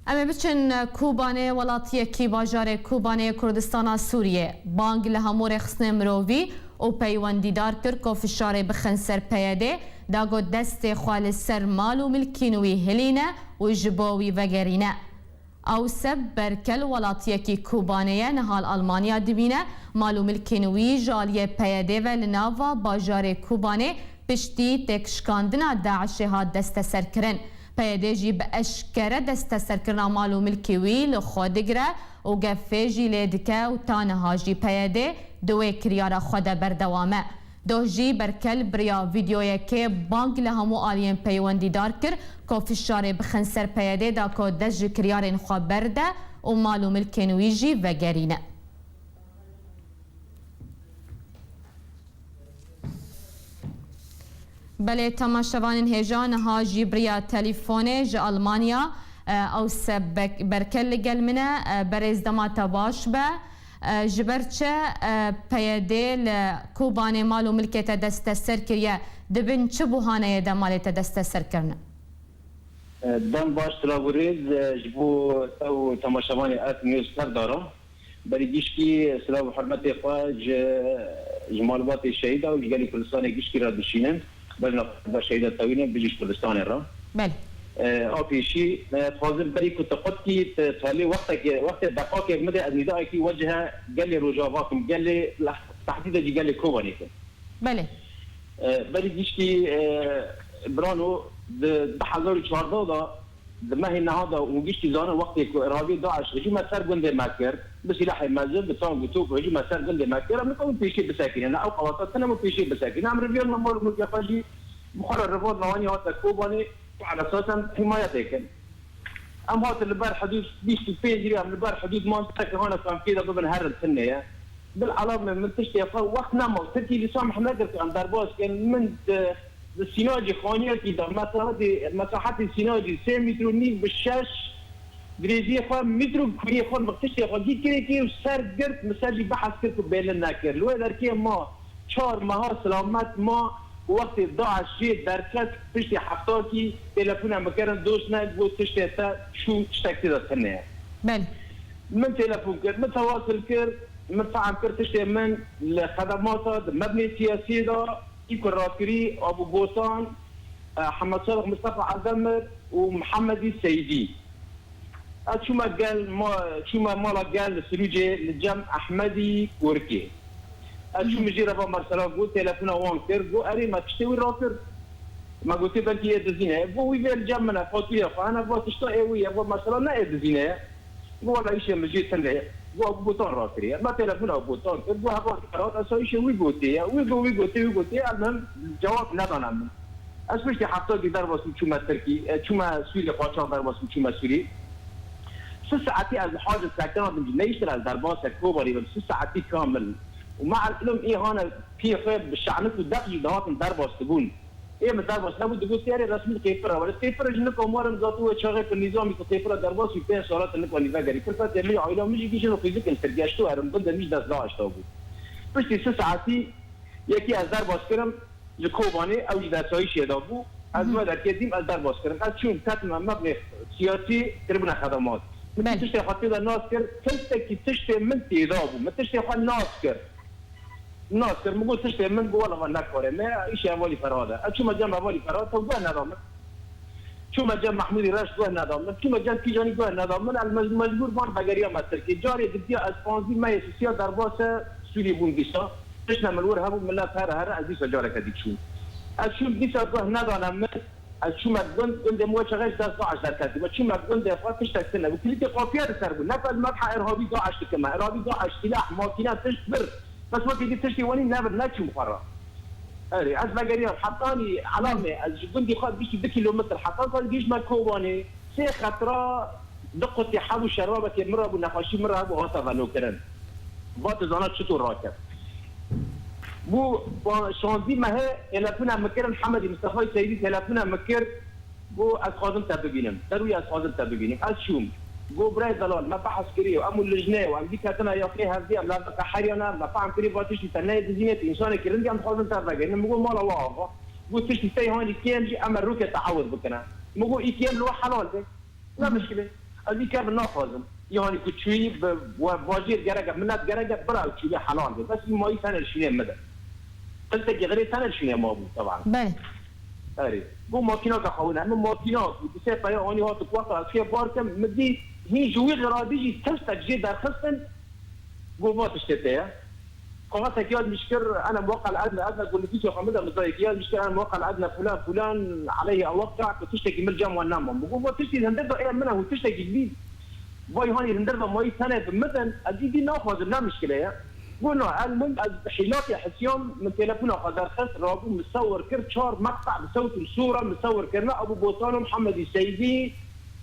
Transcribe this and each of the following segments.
اما بچن کوبانه ولاتی کی باجار کوبانه کردستان سوریه بانگ لهمور خسن مروی او پیوندیدار کرد که فشار بخن سر پیاده داگو دست خوال سر مال و ملکینوی هلینه و جباوی وگرینه او سب برکل ولاتی کی کوبانه نهال آلمانیا دبینه مال و ملکینوی جالی پیاده و لناوا باجار کوبانه پشتی تکشکاندنا داعش ها دست سر کرن پیاده جی به اشکره دست سرکرنا مال و ملکی وی لخود گره و گفه جی لیدکه و تانها جی پیاده دوی کریارا خود بردوامه دو جی برکل بریا ویدیوی که بانک لهمو آلین پیوندی دار کر که فشار بخنسر پیاده دا که دست جی کریارین خواه برده و مال و ملکی نوی جی وگرینه بله تماشاوان هجان ها جبریا تليفونه ج المانيا او سب بركل قال منا برز دماتا باش به جبرچه پیاده لکوبانه مال و ملکت دست سر کریه دبن چه بوهانه ده مالت دست سر کرنه؟ دم باش سلاوریز جبو تو تماشاوان ات نیوز سر داره بری گیشکی سلاو حرمت خواه جمالبات شهیده و جگلی کردستان گیشکی را دشینن بلنا شهيدة طويلة بيجيش كردستان الرا. بله. في تفاضل بري كنت قدتي تخلي وقت دقائق مدى النداء كي وجهه قال لي رجاواكم قال لي تحديدا جي قال لي كوبانيكم. بله. بري جيشكي برانو بحضر شهردادا ما هي النهارده وجيشكي زانا وقت إرهابي داعش هجوم أثر جند مكر بسلاح المازن بتصام قطوب هجوم أثر جند مكر أنا كون في شيء بساكن أنا أو قواطات أنا مو في شيء بساكن أنا ربيان ممر مجافجي مخرج الرفض نواني هات كوباني على أساسا حمايتك أم هات البار حدود بيشتي بيجري أم البار حدود ما ساكن هنا كان كذا ضمن هذا السنة بالعلامة من تشتي وقت نامو تركي لسام حمادر كان درباس كان من السيناجي خانية كده مساحات السيناجي 2 متر ونيف بالشاش بريزية خان متر كورية خان بقتشتي خان جيت كي وسار قرت مساجي بحث كرت بين الناكر لو دركي ما 4 ماه سلامات ما وقت ضاع الشيء دركت تشتي حفتاكي تلفونها مكان دوشنا تقول تشتي شو تشتكي ذا السنة بل من تلفون كرت من تواصل كرت من فعم كرت تشتي من الخدمات مبني سياسي ده يكون راكري ابو بوسان محمد صالح مصطفى عزمر ومحمد السيدي شو ما قال ما قال سلوجي للجم احمدي وركي شو مجي ربا مرسلا قلت تلفونه وان كر قو اري ما تشتوي راكر ما قلت بنتي يدزينه بو يبي الجم من فاطمه فانا بو تشتوي ويا بو مرسلا لا يدزينه بو ولا شيء مجي تنده بو بوتون راكري ما تلفونه بوتون بو هبا قرار اسوي شيء ويغوتي المهم جواب ندانم اسمش حتى در واسه چوما ترکی چوما سوری قاچاق در واسه چوما سوری 3 ساعتي از حاج ساكنه نيشتر در باس كوبري 3 ساعتي كامل ومع العلم ايه هنا في خيب بالشعنف والدقي دهات در باس تقول ايه من در باس لابد تقول سياري رسمي كيفره ولا كيفره جنك امور ذاته شغال في النظام كيفره در باس في 5 ساعات انك وني فاجري كيف تعمل عائله مش يجي شنو فيزيك انترجاشتو ارم بند مش داس داعش تابو بس 3 ساعتي يكي از در باس كرم لكوباني او جداساي شيدابو از ما در كديم از در باس كرم از چون كتم مبني سياسي تربنا خدمات تشتي خاطي الناس كر كنت تشتي من تيدابو ما تشتي خا الناس كر مو تشتي من ولا ما نكره ما ايش اولي فراده شو ما جمع اولي فراده تو نظام شو ما جمع محمود راش تو نظام شو ما جمع كيجاني تو نظام من المجبور بان بغيريا ما تركي جاري دبي از فانزي ما يسيا در باس سوري بونغيسا تشنا ملور هبو ملا هر عزيز جاره كديك شو اشوف دي صار ندانم شو ما قلت مو شغال 16 كاتب شو ما قلت فاتش تكتنا وكليت قافيه تسرب نفذ مدح ارهابي داعش كما ارهابي داعش سلاح ماكينات تشبر بس وقت دي تشتي وني نابر ناتشو مفرا اري از بغيريا حطاني علامه از قلت خد بيش بكيلومتر حطان قال جيش ما كوباني سي خطره دقتي حابو شرابك مره ابو نقاشي مره ابو هاتف نوكرن وقت زانات شتو راكب بو شاندی مه تلفن مکر محمد مصطفی سیدی تلفن مکر بو از خادم تا ببینم دروی از خادم تا ببینم از شوم بو برای دلال ما بحث کری و امو لجنه و ام دی کتنا یا خی هذی ام لا حریانا ما فهم کری واتش تنه دزینه انسان کردی ام خادم تا بگیرم مگو مال الله آقا بو تشتی سی هانی کیم جی ام روک تعوض بکنه مگو ای کیم لو حلال ده لا مشكله از این کار نخوازم یعنی کوچویی و واجیر گرگه منت گرگه برای چیزی حلال بس این مایی تنشینه مده قلت که غیری تنشینه ما بود طبعا بله آره بو ماکینات خونه اما ماکینات بسه پای آنی ها تو وقت از که بارکم مدی هی جوی غرادیجی تست جي در خصن قوات اشتتيه قوات كياد مشكر انا موقع الادنى اقول لك خمسه مزايكيات مشكر انا موقع الادنى فلان عليه اوقع تشتكي من الجام والنام بقول تشتكي هندرب ايه منها وتشتكي بي باي هاني هندرب ماي سنه مثلا ادي ناخذ لا مشكله قلنا المهم حيلاتي حسيوم من تليفونه قدر خس رابو مصور كرت شهر مقطع بصوت الصوره مصور كرنا ابو بوطان ومحمد السيدي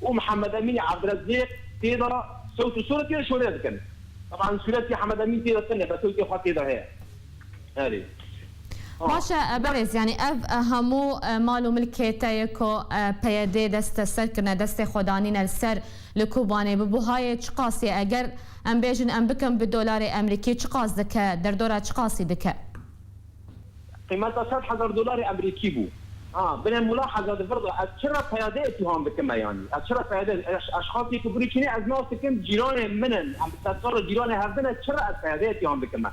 ومحمد امين عبد الرزاق تيدا صوت الصوره كده شو كان طبعا سولتي محمد امين تيدا سنه بس صوتي خاطر تيدا هي هذه باشه برز يعني اف همو مالو ملكيته يكو بيدي دست سركنا دست خدانين السر لكوباني ببوهاي چقاسي اگر ام بيجن ام بكم بالدولار امريكي چقاس دكه در دوره چقاسي دكه قيمتها $7,000 امريكي بو بين الملاحظه فرضا اشرا بيادي اتهام بكم يعني اشرا بيادي اشخاص يكبريني از ناس كم جيران منن عم بتصور جيران هذنا اشرا بيادي اتهام بكم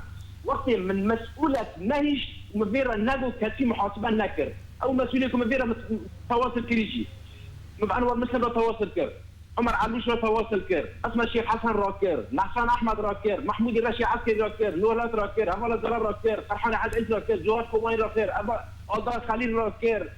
وقت من مسؤولة نهيش مبيرة نادو كاتي محاسبة نكر أو مسؤوليكم مبيرة تواصل كريجي مبعنوار مثل تواصل كر عمر علوش تواصل كر اسمه الشيخ حسن راكر نحسان أحمد راكر محمود الرشي عسكري راكر نورات راكر أمال الزلال راكر فرحان عز راكر زواد كومين راكر أبا أضاء خليل راكر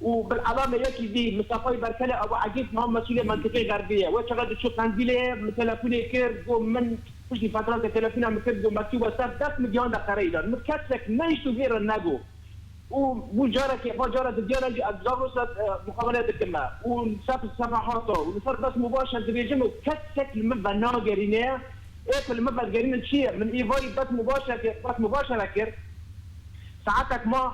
وبالعلامة يكي دي مصطفى بركلة أبو عجيب مهم مسؤولية منطقية غربية وشغل تشوف تنزيلية تلفوني كير من مش فترات التلفون مكتوب مكتوبة سبت مليون دقيقة متكسك نيشتو غير النجو وجارك فجارة الديانة أجزاروس مقابلات الكلمة ونسافر الصفحات ونصير بس مباشر تبيجم وكسك المبا ناقرينه إيه المبا قرينه شيء من إيفاي بس مباشر كير ساعتك ما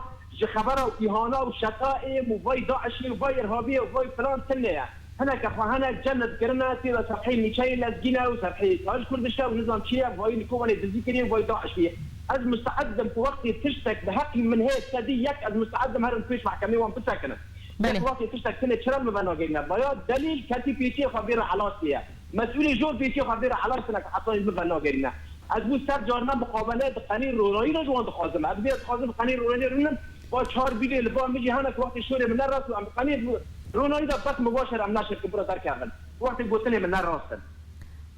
خبره وإهانة وشقائم وفاي داعشي وفاي إرهابية وفاي فلان سنة هنا كخواهنا جنة كرنا تيلا صحيح نيشاي لازجينا وصحيح هاج كردشتا ونظام شيء فاي نكون دزيكرين وفاي داعشية از مستعدم في وقت تشتك بحق من هي صديق از مستعدم هرم فيش محكمة وان بسكنه في وقت تشتك سنة شرم مبناقينا بيا دليل كاتي بيتي خبير حالاتية مسؤولي جور بيتي خبير حالاتنا كحطاني مبناقينا از بو سر جارنا مقابلات قنين روناي رجوان تخازم از بيت خازم قنين روناي رونم با 4 فيديو اللي با ميجي هنا وقت الشوري من الراس وعم قنين روناي ده بس مباشر عم ناشر كبرى دار كامل وقت قلتني من الراس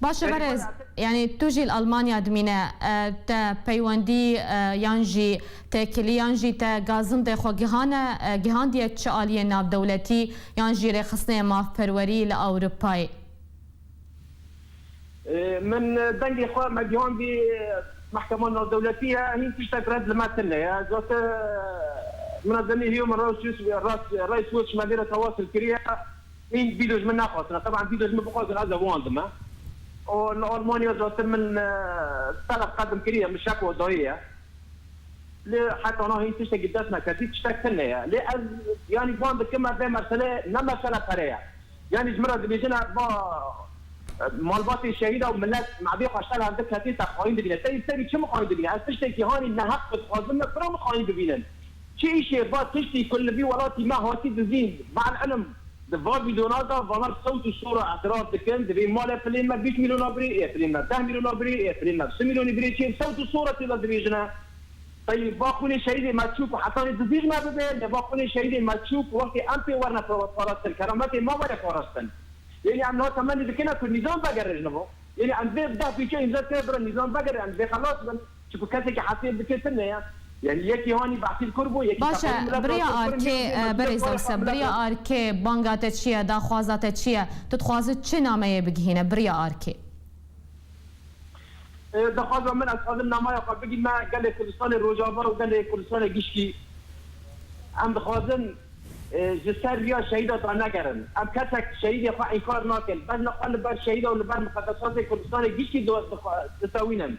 باشه برز يعني توجي الألمانيا دمينة تا بيواندي يانجي تا كلي يانجي تا غازم ده خو جهان دي تشاليه ناب دولتي يانجي رخصنه ما فروري لأوروباي من دنجي خو ما جهان دي محكمة دولتية هي تشتغل رد لما تنه زوت منظمي هيومن رايتس ووتش مدينة تواصل كوريا هي فيديوز من ناقصنا طبعا فيديوز من بقاصر هذا واندما والمانيا زوت من طلب قدم كوريا من شكوى ضوئية حتى انا هي تشتغل قداسنا كثير تشتغل يعني واند كما ده مرسله نما سنه فريا يعني جمره بيجينا مالباتي الشهيده وملات معبيق اشتغل عندك كثير تقايم ببينن تبي شو مقايم ببينن از تشتكي هاني انها حق خازمنا فرا مقايم ببينن شيء بات تشتي كل بي ولاتي ما هاتي دزين مع العلم دفار فيديوناتا فمر صوت الصوره اعتراف دكن دبي مال فلين ما 20 مليون بري فلين ما 10 مليون بري فلين ما 6 مليون بري شيء صوت الصوره تلا دبيجنا طيب باخوني شهيدي ما تشوف حتى دزين ما ببين باخوني شهيدي ما تشوف وقت امبي ورنا فرص الكرامات ما ولا فرصتن يعني عم نو تمني ذكنا في النظام بقرج نبو يعني عم بيبدا في شيء زاد كبر النظام بقرج عم خلاص شوف كاتك حاسين بكتنا يعني يكي هوني بعطي الكربو يكي باشا بريا اركي بريزوس بريا اركي بانغات تشيا دا خوازات تشيا تتخوازت چه نامه بگهينه بريا اركي دخوازه من اصحاب النامه بگي ما قال لي كردستان روجاوا وقال لي كردستان گشكي عم دخوازن جسر ريا شهيدة نقرن ام كسك شهيد يقع انكار ناكل بس نقل بر شهيدة ولبر مقدسات كردستان جيشكي تساوينن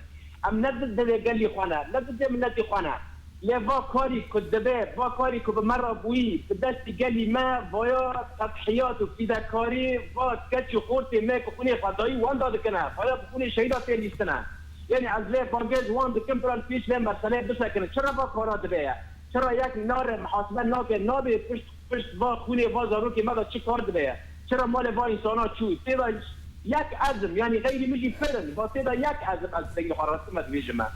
ام نبدأ قال لي خوانا نبدأ من نتي خوانا لفا كاري كدبه فا كاري كبمرة بوي بدست قال لي ما فايا تضحيات وفيدا كاري فا كتش خورتي ما كوني فضائي وان داد كنا فايا بكوني شهيدة تاني سنة يعني عزلي بانجاز وان دكمبرال فيش لما مرسلة بسكن شرفا كارا دبيه شرا یک نار محاسبه ناکه نابی پشت با خونه با زاروکی ما چی کار دبیه چرا مال با انسانا چوی تیدا یک عزم یعنی غیری میجی فرن با تیدا یک عزم از دیگه خارسته مدویج من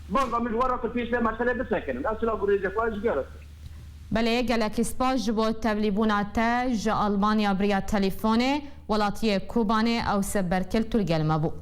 بانگا من ورا که پیش مسئله بسکنن اصلا گریزه خواهش گرفت بله گلک سپاس جبو تبلیبونا تا جا آلمانیا بریا تلیفونه ولاتی کوبانه او سبرکل تول گلمه بو